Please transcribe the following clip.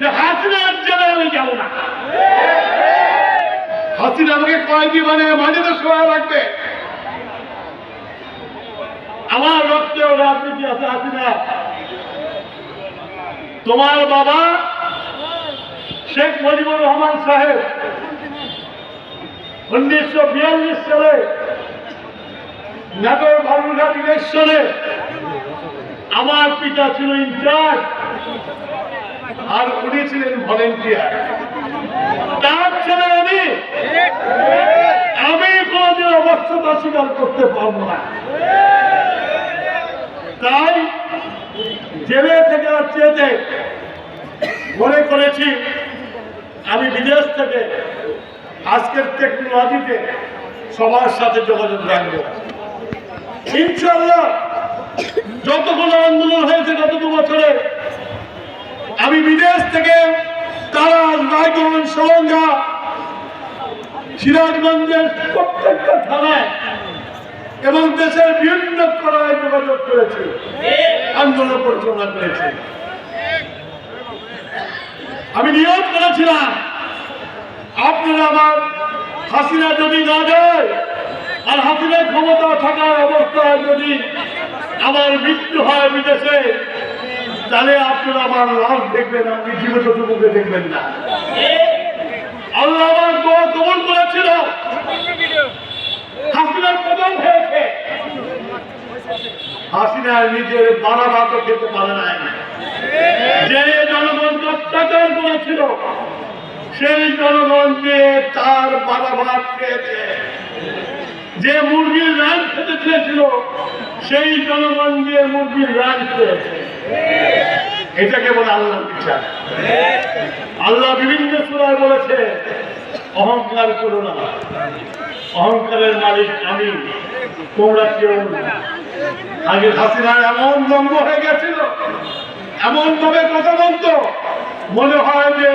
যে হাসিনার জেলে আমি যাব না। হাসিনা আমাকে কয়েদি বানিয়ে মাটিতে শোয়া রাখবে। আমার রক্তেও রাজনীতি আছে। হাসিনা, তোমার বাবা শেখ মুজিবুর রহমান সাহেব 1942 সালে নাগর বালুরঘাট ইলেকশনে আমার পিতা ছিল ইনচার্জ আর উনি ছিলেন ভলেন্টিয়ার। তার ছেলে আমি কোনদিন অবশ্যতা স্বীকার করতে পারবো না। তাই জেলে থেকে চেয়ে মনে করেছি আমি বিদেশ থেকে আজকের টেকনোলজিতে সবার সাথে যোগাযোগ রাখবো। ইনশাআল্লাহ যতগুলো আন্দোলন হয়েছে গত 2 বছরে আমি বিদেশ থেকে তারা রায়গঞ্জ, সরঙ্গা, সিরাজগঞ্জের প্রত্যেকটা থানায় এবং দেশের বিভিন্ন করায় যোগাযোগ করেছি, আন্দোলন পরিচালনা করেছি। আমি নিয়োগ করেছিলাম আপনারা আমার হাসিনা যদি না যায় আর হাসিনার ক্ষমতা থাকার অবস্থায় যদি আমার মৃত্যু হয় বিদেশে, তাহলে আপনারা আমার লাশ দেখবেন, আপনি জীবিত মুখে দেখবেন না। আল্লাহ আমার দোয়া কবুল করেছিল। হাসিনার পতন হয়েছে, হাসিনা নিজের বাড়া ভাতও খেতে পারে নাই। যে জনগণকে অত্যাচার করেছিল সেই জনগণকে তার বাড়া ভাত খেয়েছে। যে মুরগির রান খেতে চেয়েছিল সেই জনগণ দিয়ে মুরগির রান খেয়েছে। এটাকে বলে আল্লাহর বিচার। আল্লাহ বিভিন্ন সূরায় বলেছে অহংকার করো না, অহংকারের মালিক আমি, তোমরা কেউ না। আগে হাসিনা এমন দম্ভ হয়ে গেছিল, এমন ভাবে কথা বলতো মনে হয় যে